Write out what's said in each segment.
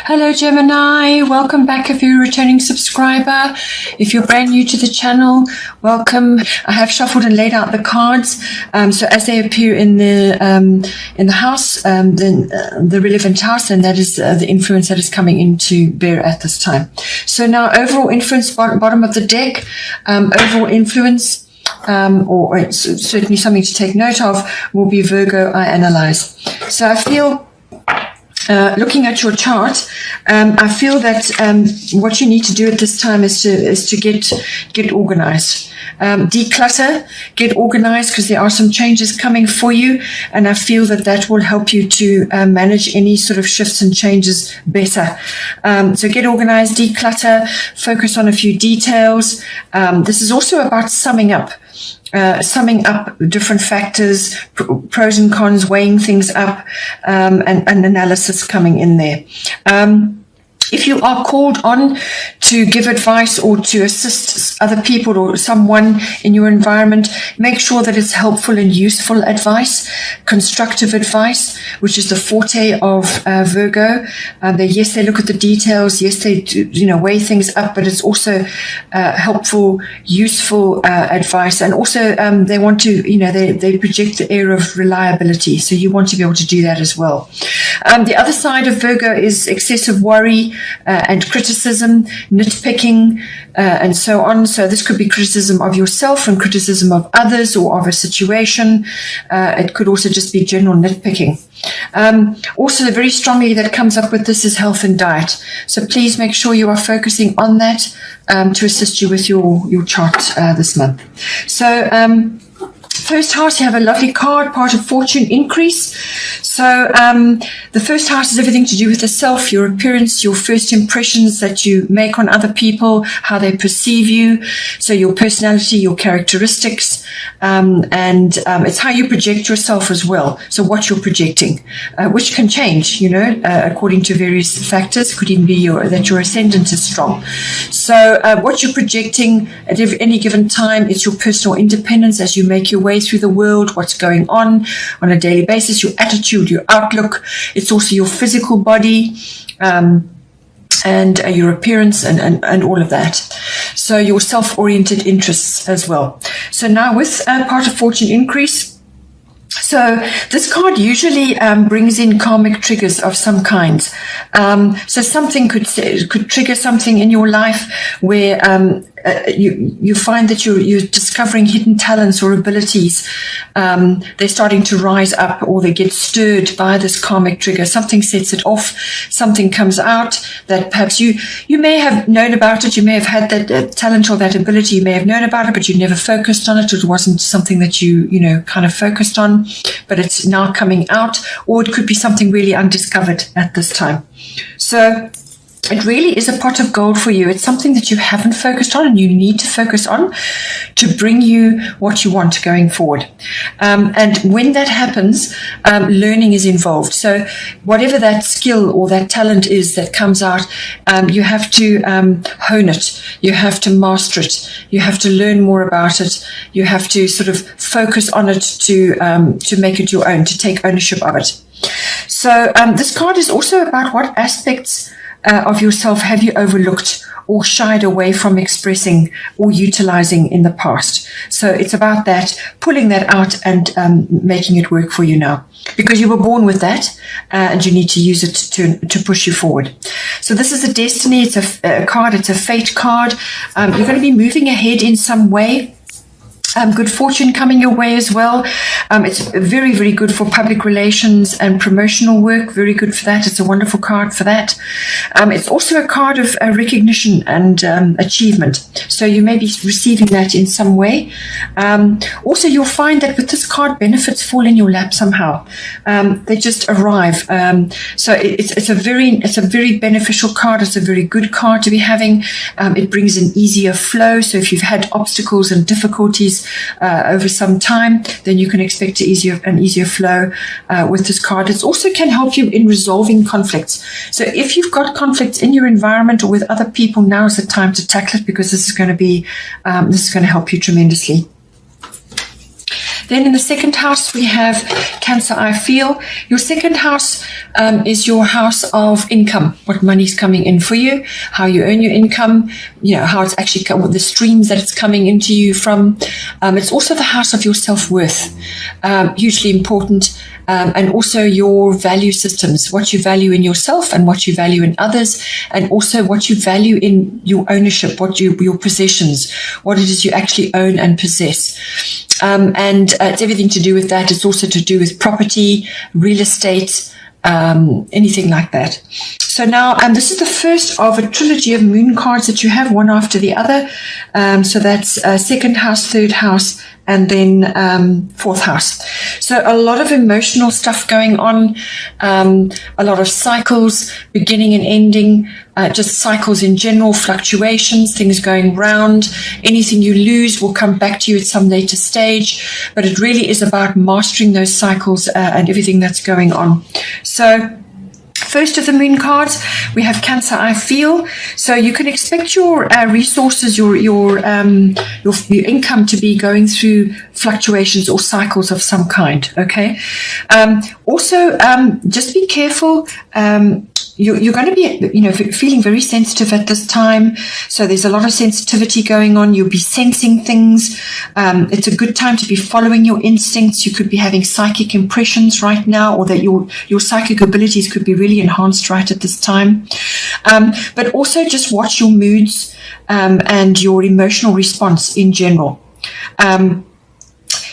Hello Gemini, welcome back if you're a returning subscriber. If you're brand new to the channel, welcome. I have shuffled and laid out the cards, so as they appear in the house, the relevant house, and that is the influence that is coming into bear at this time. So now overall influence, bottom of the deck, overall influence, or it's certainly something to take note of, will be Virgo, I analyze. So I feel, looking at your chart, I feel that what you need to do at this time is to get organized, declutter, get organized, because there are some changes coming for you, and I feel that will help you to manage any sort of shifts and changes better. So get organized, declutter, focus on a few details. This is also about summing up different factors, pros and cons, weighing things up, and analysis coming in there. If you are called on to give advice or to assist other people or someone in your environment, make sure that it's helpful and useful advice, constructive advice, which is the forte of Virgo. They look at the details. Yes, they do, weigh things up, but it's also helpful, useful advice. And also they want to, they project the air of reliability. So you want to be able to do that as well. The other side of Virgo is excessive worry, and criticism, nitpicking, and so on. So this could be criticism of yourself and criticism of others or of a situation. It could also just be general nitpicking. Also, very strongly that comes up with this is health and diet. So please make sure you are focusing on that to assist you with your chart this month. So first house, you have a lovely card, part of fortune increase. So the first house is everything to do with the self, your appearance, your first impressions that you make on other people, how they perceive you. So your personality, your characteristics, and it's how you project yourself as well. So what you're projecting, which can change, according to various factors. It could even be that your ascendant is strong. So what you're projecting at any given time is your personal independence as you make your way through the world, what's going on a daily basis, your attitude, your outlook. It's also your physical body, and your appearance and all of that. So your self-oriented interests as well. So now with part of fortune increase, so this card usually brings in karmic triggers of some kinds. So something could trigger something in your life where you find that you're discovering hidden talents or abilities. They're starting to rise up, or they get stirred by this karmic trigger. Something sets it off. Something comes out that perhaps you may have known about it. You may have had that talent or that ability. You may have known about it, but you never focused on it. It wasn't something that you kind of focused on, but it's now coming out. Or it could be something really undiscovered at this time. So it really is a pot of gold for you. It's something that you haven't focused on and you need to focus on to bring you what you want going forward. And when that happens, learning is involved. So whatever that skill or that talent is that comes out, you have to hone it. You have to master it. You have to learn more about it. You have to sort of focus on it to make it your own, to take ownership of it. So this card is also about what aspects of yourself have you overlooked or shied away from expressing or utilizing in the past. So it's about that, pulling that out and making it work for you now, because you were born with that and you need to use it to push you forward. So this is a destiny. It's a card. It's a fate card. You're going to be moving ahead in some way. Good fortune coming your way as well. It's very, very good for public relations and promotional work. Very good for that. It's a wonderful card for that. It's also a card of recognition and achievement. So you may be receiving that in some way. Also, you'll find that with this card, benefits fall in your lap somehow. They just arrive. So it's a very beneficial card. It's a very good card to be having. It brings an easier flow. So if you've had obstacles and difficulties over some time, then you can expect an easier flow with this card. It also can help you in resolving conflicts. So if you've got conflicts in your environment or with other people, now is the time to tackle it, because this is going to help you tremendously. Then in the second house, we have Cancer, I feel. Your second house is your house of income, what money's coming in for you, how you earn your income, how it's actually the streams that it's coming into you from. It's also the house of your self-worth, hugely important. And also your value systems, what you value in yourself and what you value in others, and also what you value in your ownership, your possessions, what it is you actually own and possess. And it's everything to do with that. It's also to do with property, real estate, anything like that. So now, this is the first of a trilogy of moon cards that you have, one after the other. So that's second house, third house, and then fourth house. So a lot of emotional stuff going on, a lot of cycles, beginning and ending, just cycles in general, fluctuations, things going round. Anything you lose will come back to you at some later stage, but it really is about mastering those cycles and everything that's going on. So first of the moon cards, we have Cancer, I feel. So you can expect your resources, your income to be going through fluctuations or cycles of some kind. Okay. Also, just be careful. You're going to be, feeling very sensitive at this time. So there's a lot of sensitivity going on. You'll be sensing things. It's a good time to be following your instincts. You could be having psychic impressions right now, or that your psychic abilities could be really enhanced right at this time. But also just watch your moods, and your emotional response in general.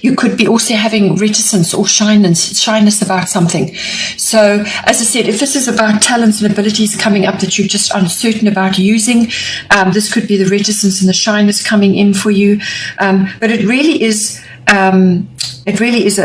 You could be also having reticence or shyness about something. So, as I said, if this is about talents and abilities coming up that you're just uncertain about using, this could be the reticence and the shyness coming in for you. But it really is. It's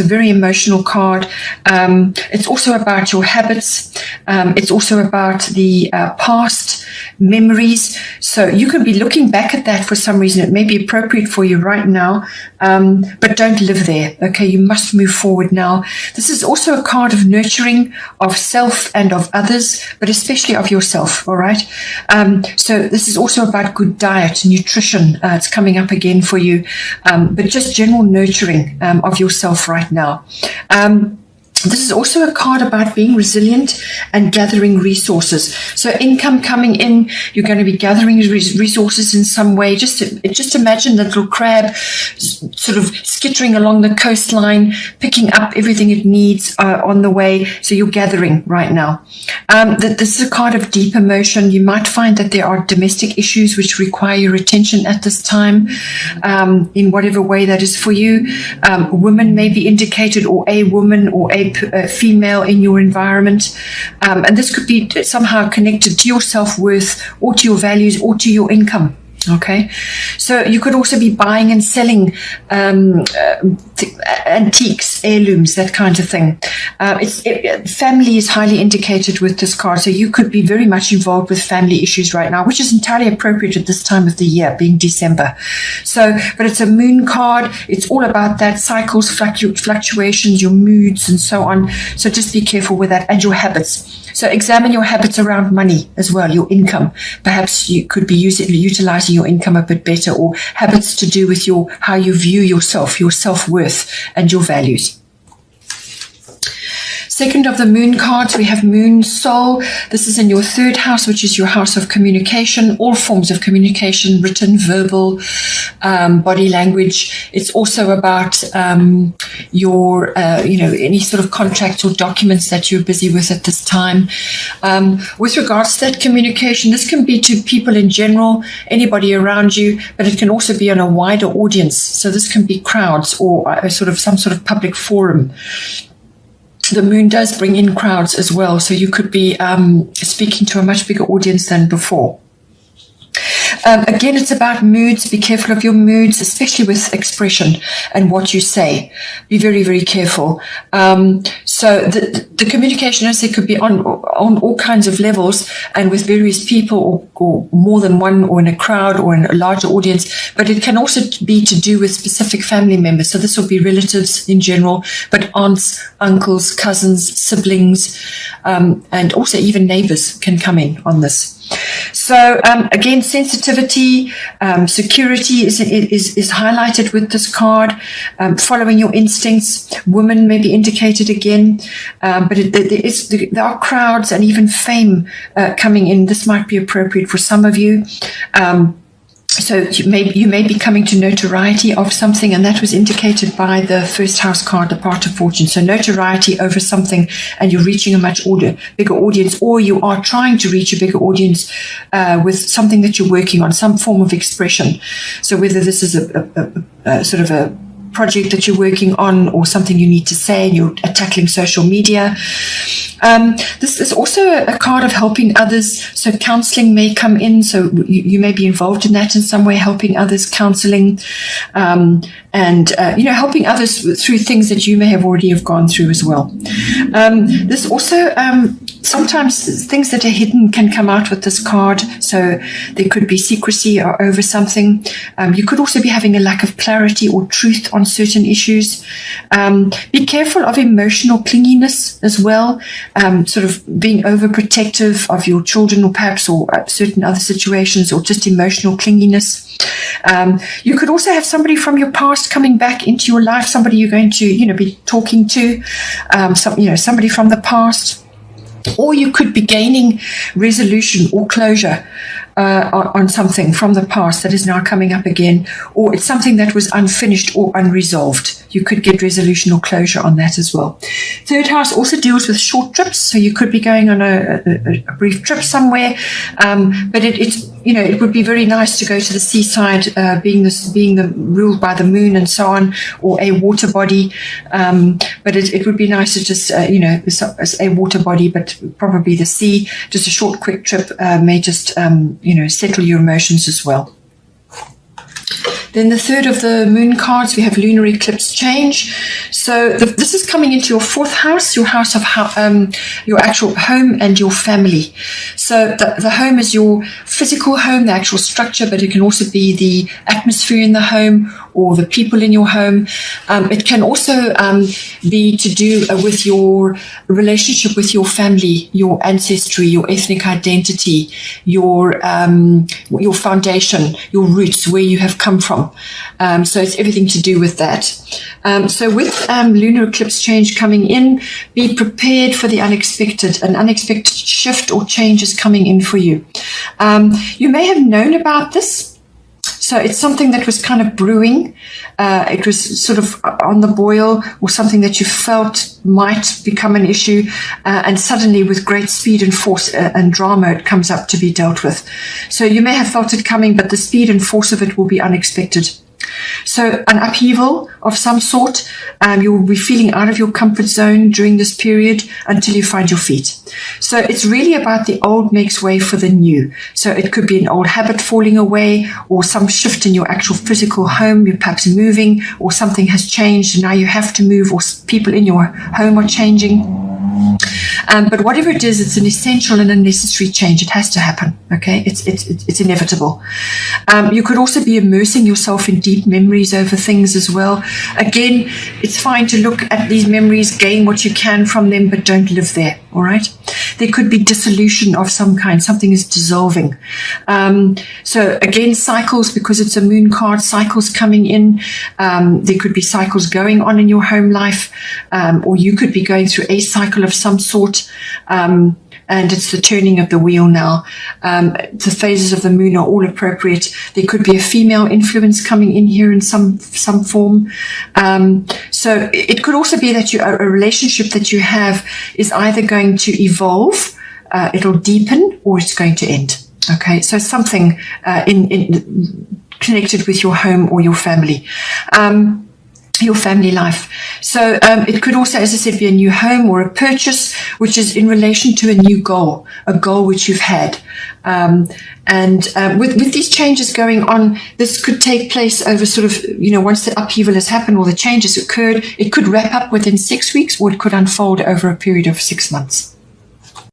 a very emotional card. It's also about your habits. It's also about the past memories. So you could be looking back at that for some reason. It may be appropriate for you right now, but don't live there. Okay, you must move forward now. This is also a card of nurturing of self and of others, but especially of yourself. All right. So this is also about good diet, nutrition. It's coming up again for you, but just general nurturing of yourself right now. This is also a card about being resilient and gathering resources. So income coming in, you're going to be gathering resources in some way. Just imagine the little crab sort of skittering along the coastline, picking up everything it needs on the way. So you're gathering right now. This is a card of deep emotion. You might find that there are domestic issues which require your attention at this time, in whatever way that is for you. Women may be indicated, or a woman or a female in your environment, and this could be somehow connected to your self-worth or to your values or to your income. Okay, so you could also be buying and selling antiques, heirlooms, that kind of thing. Family is highly indicated with this card, so you could be very much involved with family issues right now, which is entirely appropriate at this time of the year, being December. So, but it's a moon card. It's all about that, cycles, fluctuations, your moods, and so on. So just be careful with that, and your habits. So examine your habits around money as well, your income. Perhaps you could be utilizing your income a bit better, or habits to do with how you view yourself, your self-worth, and your values. Second of the moon cards, we have Moon Soul. This is in your third house, which is your house of communication, all forms of communication, written, verbal, body language. It's also about your, any sort of contracts or documents that you're busy with at this time. With regards to that communication, this can be to people in general, anybody around you, but it can also be on a wider audience. So this can be crowds or some sort of public forum. The moon does bring in crowds as well, so you could be speaking to a much bigger audience than before. Again, it's about moods. Be careful of your moods, especially with expression and what you say. Be very, very careful. So the communication, as I say, could be on all kinds of levels and with various people, or more than one, or in a crowd or in a larger audience. But it can also be to do with specific family members. So this will be relatives in general, but aunts, uncles, cousins, siblings, and also even neighbors can come in on this. So again, sensitivity, security is highlighted with this card. Following your instincts, women may be indicated again, but there are crowds and even fame coming in. This might be appropriate for some of you. So you may be coming to notoriety of something, and that was indicated by the first house card, the Part of Fortune. So notoriety over something, and you're reaching a much bigger audience, or you are trying to reach a bigger audience with something that you're working on, some form of expression. So whether this is a sort of a project that you're working on, or something you need to say, and you're tackling social media. This is also a card of helping others. So counseling may come in. So you may be involved in that in some way, helping others, counseling, and helping others through things that you may have already gone through as well. This also sometimes things that are hidden can come out with this card. So there could be secrecy or over something. You could also be having a lack of clarity or truth on certain issues. Be careful of emotional clinginess as well. Sort of being overprotective of your children, or perhaps or certain other situations, or just emotional clinginess. You could also have somebody from your past coming back into your life, somebody you're going to be talking to, somebody from the past. Or you could be gaining resolution or closure on something from the past that is now coming up again, or it's something that was unfinished or unresolved. You could get resolution or closure on that as well. Third house also deals with short trips, so you could be going on a brief trip somewhere, but it would be very nice to go to the seaside, being the ruled by the moon and so on, or a water body. But it would be nice to just as a water body, but probably the sea. Just a short, quick trip may just settle your emotions as well. Then the third of the moon cards, we have lunar eclipse change. So this is coming into your fourth house, your house of your actual home and your family. So the home is your physical home, the actual structure, but it can also be the atmosphere in the home or the people in your home. It can also be to do with your relationship with your family, your ancestry, your ethnic identity, your foundation, your roots, where you have come from. So it's everything to do with that. So with lunar eclipse change coming in, be prepared for the unexpected. An unexpected shift or change is coming in for you. You may have known about this. So it's something that was kind of brewing. It was sort of on the boil, or something that you felt might become an issue. And suddenly, with great speed and force and drama, it comes up to be dealt with. So you may have felt it coming, but the speed and force of it will be unexpected. So an upheaval of some sort. You will be feeling out of your comfort zone during this period until you find your feet. So it's really about the old makes way for the new. So it could be an old habit falling away, or some shift in your actual physical home. You're perhaps moving, or something has changed and now you have to move, or people in your home are changing. But whatever it is, it's an essential and a necessary change. It has to happen. Okay, it's inevitable. You could also be immersing yourself in deep memories over things as well. Again, it's fine to look at these memories, gain what you can from them, but don't live there. All right. There could be dissolution of some kind. Something is dissolving. So again, cycles, because it's a moon card, cycles coming in. There could be cycles going on in your home life, or you could be going through a cycle of some sort. And it's the turning of the wheel now. The phases of the moon are all appropriate. There could be a female influence coming in here in some form. So it could also be that a relationship that you have is either going to evolve, it'll deepen, or it's going to end. Okay, so something in connected with your home or your family. Your family life. So it could also, as I said, be a new home or a purchase, which is in relation to a new goal, a goal which you've had. With these changes going on, this could take place over sort of, once the upheaval has happened or the changes occurred, it could wrap up within 6 weeks, or it could unfold over a period of 6 months.